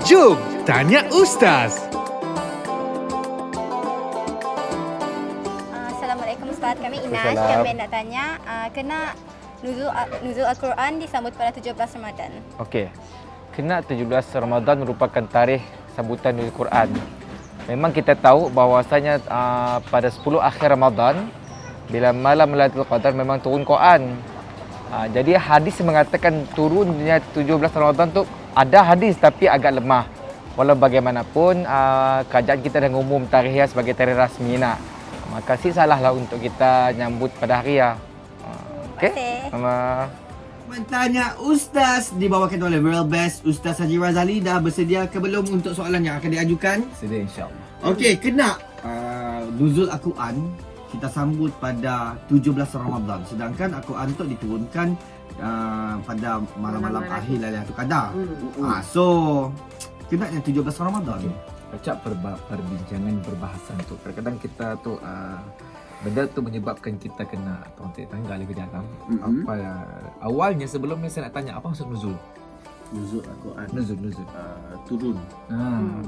Jom tanya Ustaz. Assalamualaikum Ustaz, kami Inas. Waalaikumsalam. Kami nak tanya, kena nuzul Al-Quran disambut pada 17 Ramadan. Okey. Kena 17 Ramadan merupakan tarikh sambutan Nuzul Quran. Memang kita tahu bahawasanya pada 10 akhir Ramadan bila malam Lailatul Qadar memang turun Quran. Jadi hadis mengatakan turunnya 17 Ramadan tu ada hadis tapi agak lemah. Walau bagaimanapun kerajaan kita dah umum tarikhnya sebagai tarikh rasmi nak. Maka si salahlah untuk kita nyambut pada hari ya. Okey. Terima Tanya Ustaz dibawakan oleh World Best. Ustaz Haji Razali dah bersedia ke belum untuk soalan yang akan diajukan? Sedia insyaAllah. Okey, kena nuzul Al-Quran kita sambut pada 17 Ramadan. Sedangkan Al-Quran tu diturunkan pada malam-malam akhir Lailatul Qadar. So kena yang 17 Ramadan. Pecah perbincangan perbahasan tu. Kadang-kadang kita tu benda tu menyebabkan kita kena tanggal lebih dalam. Apa awalnya sebelumnya saya nak tanya apa maksud nuzul? Nuzul Al-Quran Nuzul. turun.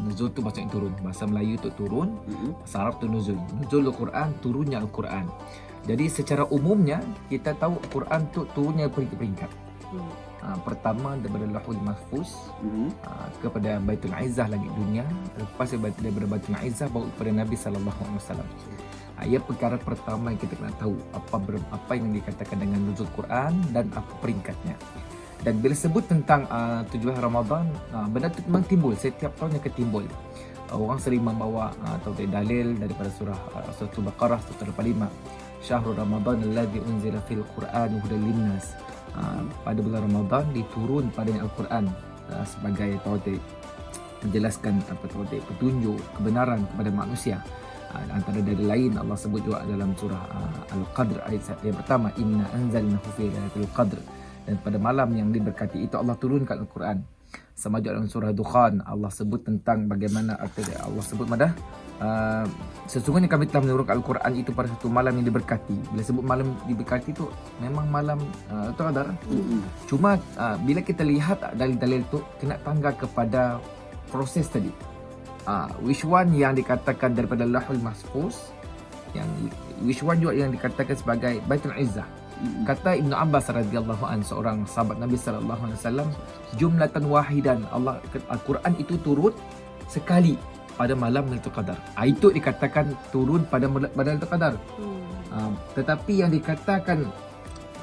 Nuzul tu maksudnya turun. Bahasa Melayu tu turun, bahasa Arab tu nuzul. Nuzul Al-Quran, turunnya Al-Quran. Jadi secara umumnya kita tahu Al-Quran tu turunnya peringkat-peringkat. Pertama daripada Lauhul Mahfuz kepada Baitul Izzah langit dunia, lepas daripada Baitul Izzah baru kepada Nabi sallallahu alaihi wasallam. Ia perkara pertama yang kita kena tahu apa yang dikatakan dengan nuzul Quran dan apa peringkatnya. Dan bila sebut tentang 17 Ramadan, benda tu memang timbul setiap tahun yang ketimbul. Orang sering membawa dalil daripada surah Al-Baqarah surah 85. Syahrul Ramadan alladzi unzila fil Quran hudan linnas. Pada bulan Ramadan diturun padanya Al-Quran sebagai menjelaskan petunjuk kebenaran kepada manusia. Antara dari lain Allah sebut juga dalam surah Al-Qadr ayat yang pertama, inna anzalnahu fi lailatul qadr. Dan pada malam yang diberkati itu Allah turunkan Al-Quran. Sama juga dalam surah Dukhan Allah sebut tentang bagaimana Allah sebut sesungguhnya kami telah menurunkan Al-Quran itu pada satu malam yang diberkati. Bila sebut malam diberkati itu memang malam Qadar. Cuma bila kita lihat dalil-dalil itu kena tangga kepada proses tadi. Which one yang dikatakan daripada Lauhul Mahfuz, yang which one juga yang dikatakan sebagai Baitul Izzah. Kata Ibnu Abbas radhiyallahu an, seorang sahabat Nabi sallallahu alaihi wasallam, jumlatan wahidan Al-Quran itu turun sekali pada malam Lailatul Qadar. Itu dikatakan turun pada Lailatul Qadar. Tetapi yang dikatakan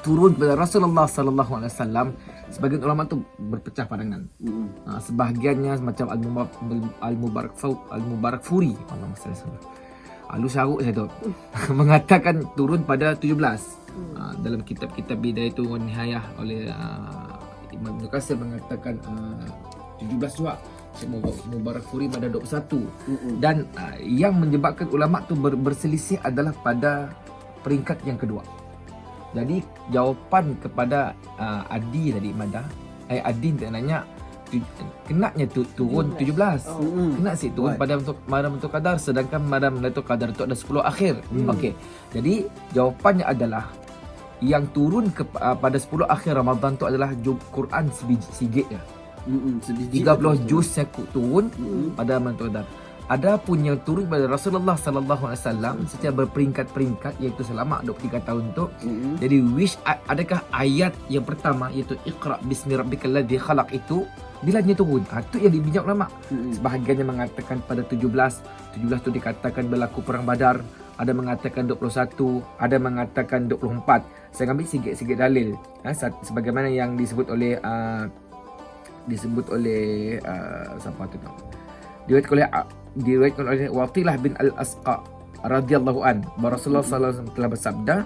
turun pada Rasulullah sallallahu alaihi wasallam, sebagian ulama tu berpecah pandangan. Sebahagiannya macam Al-Mubarak Furi, Allahumma salli alaihi wasallam. Syaruk saya tu mengatakan turun pada 17. Dalam kitab-kitab Bidayah wa Nihayah oleh Imam Ibn Katsir mengatakan 17 juga. Mubarak Furi pada 21. Dan yang menyebabkan ulama tu berselisih adalah pada peringkat yang kedua. Jadi jawapan kepada Adi tadi Adin tak nanya kenanya turun 17. Kena sih turun pada malam Lailatul Qadar, sedangkan malam Lailatul Qadar itu ada 10 akhir. Okey. Jadi jawapannya adalah yang turun pada 10 akhir Ramadan tu adalah Quran sebiji ya. 30 juz yang turun pada malam Lailatul Qadar. Adapun yang turun pada Rasulullah sallallahu alaihi wasallam secara berperingkat-peringkat, iaitu selama 23 tahun tu. Jadi adakah ayat yang pertama iaitu Iqra bismi rabbikal ladzi khalaq itu bila dia turun? Itu yang dibincang ulama. Sebahagiannya mengatakan pada 17 tu dikatakan berlaku perang Badar, ada mengatakan 21, ada mengatakan 24. Saya ambil sikit-sikit dalil sebagaimana yang disebut oleh siapa tu? Diriwayatkan oleh Watilah bin Al-Asqa radhiyallahu an, Rasulullah sallallahu alaihi wasallam telah bersabda,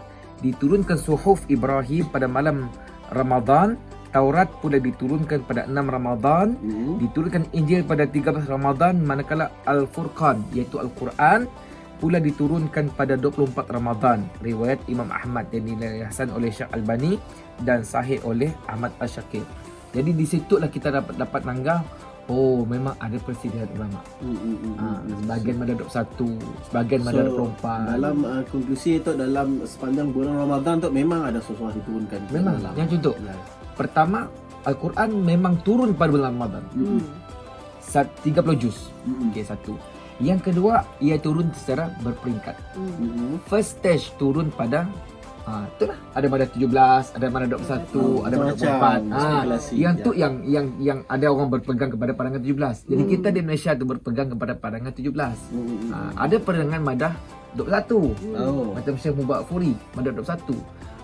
diturunkan suhuf Ibrahim pada malam Ramadan, Taurat pula diturunkan pada 6 Ramadan, diturunkan Injil pada 13 Ramadan, manakala Al-Furqan iaitu Al-Quran pula diturunkan pada 24 Ramadan. Riwayat Imam Ahmad yang dinilai hasan oleh Syekh Albani dan sahih oleh Ahmad Asy-Syakir. Jadi di situlah kita dapat nanggah, oh memang ada persediaan ulama. Sebahagian pada 21, sebahagian pada 24. Dalam konklusi itu, dalam sepanjang bulan Ramadan tu memang ada sesuatu diturunkan. Memang. Yang contoh, pertama Al-Quran memang turun pada bulan Ramadan. 30 juz. Okey, satu. Yang kedua, ia turun secara berperingkat. First stage turun pada itulah, ada pada 17, ada pada 21, ada pada 24. spekulasi, Yang ya. tu yang ada orang berpegang kepada pandangan 17. Jadi kita di Malaysia tu berpegang kepada pandangan 17. Ada pandangan madah 21. Macam Syekh Mubarak Furi, madah 21.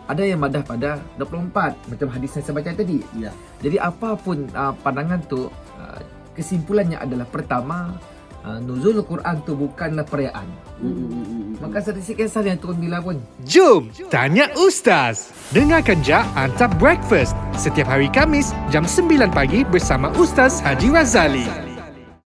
Ada yang madah pada 24, macam hadis yang saya baca tadi. Ya. Jadi apapun pandangan tu, kesimpulannya adalah pertama, nuzul Quran tu bukanlah perayaan. Maka statistik kisah yang turun bila pun. Jom tanya Ustaz. Dengarkan je Antap Breakfast setiap hari Kamis jam 9 pagi bersama Ustaz Haji Razali.